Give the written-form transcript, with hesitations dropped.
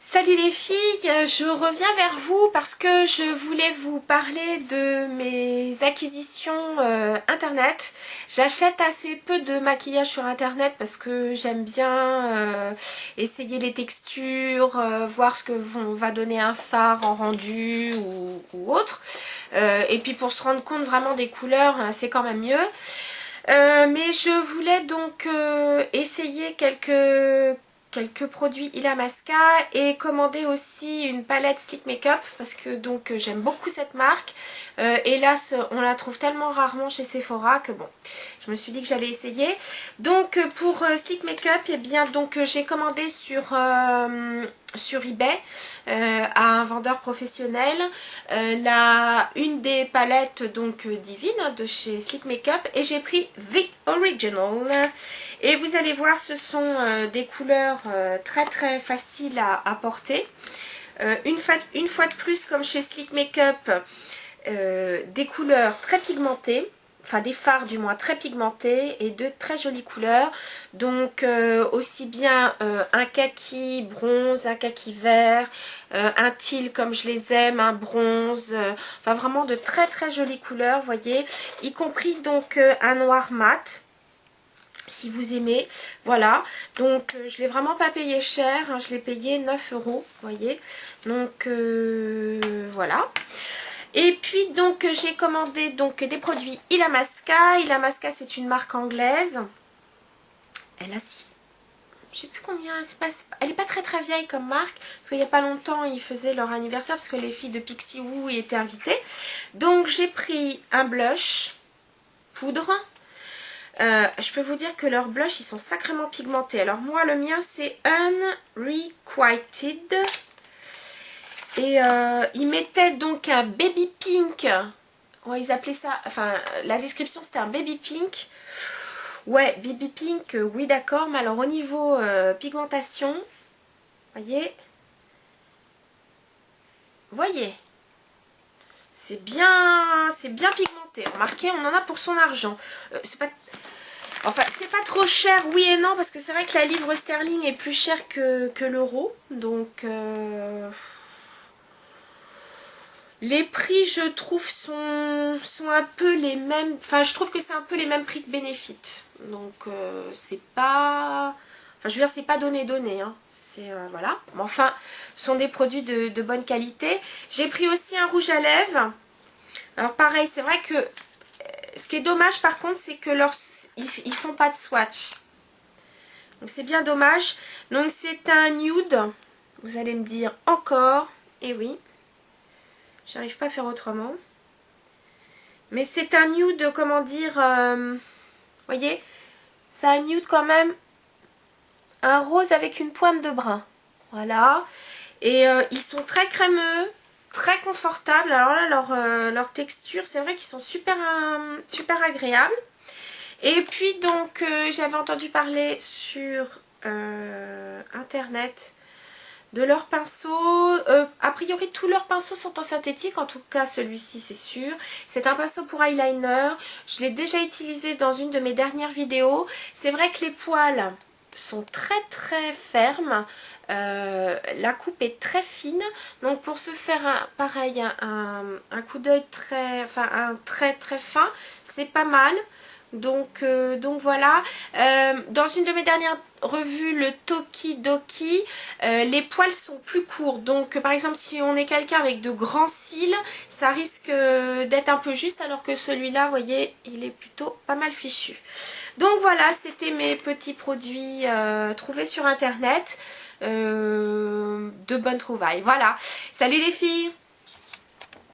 Salut les filles, je reviens vers vous parce que je voulais vous parler de mes acquisitions internet. J'achète assez peu de maquillage sur internet parce que j'aime bien essayer les textures, voir ce que va donner un fard en rendu ou autre. Et puis pour se rendre compte vraiment des couleurs, c'est quand même mieux. Mais je voulais donc essayer quelques produits Illamasqua et commander aussi une palette Sleek Makeup parce que donc j'aime beaucoup cette marque. Hélas, on la trouve tellement rarement chez Sephora que bon, je me suis dit que j'allais essayer. Donc pour Sleek Makeup, et bien donc j'ai commandé sur eBay à un vendeur professionnel une des palettes donc divine de chez Sleek Makeup et j'ai pris The Original. Et vous allez voir, ce sont des couleurs très très faciles à porter. Une fois de plus, comme chez Sleek Makeup, des couleurs très pigmentées. Enfin des fards du moins très pigmentés et de très jolies couleurs. Donc aussi bien un kaki bronze, un kaki vert, un teal comme je les aime, un bronze. Enfin vraiment de très très jolies couleurs, voyez. Y compris donc un noir mat. Si vous aimez, voilà, donc je l'ai vraiment pas payé cher, hein, je l'ai payé 9 €, vous voyez, donc voilà. Et puis donc j'ai commandé donc des produits Illamasqua. Illamasqua, c'est une marque anglaise, elle a 6, je sais plus combien, elle est pas très très vieille comme marque, parce qu'il y a pas longtemps ils faisaient leur anniversaire, parce que les filles de Pixie Woo y étaient invitées. Donc j'ai pris un blush poudre. Je peux vous dire que leurs blushs ils sont sacrément pigmentés. Alors moi le mien c'est Unrequited et ils mettaient donc un baby pink. Ouais, ils appelaient ça, enfin la description c'était un baby pink. Ouais, baby pink, oui d'accord, mais alors au niveau pigmentation, voyez, c'est bien pigmenté. Remarquez, on en a pour son argent. C'est pas... Enfin, c'est pas trop cher, oui et non, parce que c'est vrai que la livre sterling est plus chère que l'euro. Donc, les prix, je trouve, sont un peu les mêmes. Enfin, je trouve que c'est un peu les mêmes prix que Benefit. Donc, c'est pas... Enfin, je veux dire, c'est pas donné, hein. C'est, voilà. Mais enfin, ce sont des produits de bonne qualité. J'ai pris aussi un rouge à lèvres. Alors, pareil, c'est vrai que... Ce qui est dommage par contre, c'est que ils font pas de swatch. Donc c'est bien dommage. Donc c'est un nude. Vous allez me dire encore. Et oui. J'arrive pas à faire autrement. Mais c'est un nude, comment dire. Voyez. C'est un nude quand même. Un rose avec une pointe de brun. Voilà. Et ils sont très crémeux. Très confortables. Alors là, leur texture, c'est vrai qu'ils sont super agréables. Et puis donc, j'avais entendu parler sur internet de leurs pinceaux. A priori, tous leurs pinceaux sont en synthétique. En tout cas, celui-ci, c'est sûr. C'est un pinceau pour eyeliner. Je l'ai déjà utilisé dans une de mes dernières vidéos. C'est vrai que les poils sont très très fermes. La coupe est très fine, donc pour se faire pareil un coup d'œil un trait très fin, c'est pas mal. Donc voilà. Dans une de mes dernières revues, le Tokidoki, les poils sont plus courts. Donc par exemple, si on est quelqu'un avec de grands cils, ça risque d'être un peu juste, alors que celui-là, vous voyez, il est plutôt pas mal fichu. Donc voilà, c'était mes petits produits trouvés sur internet. De bonnes trouvailles. Voilà. Salut les filles!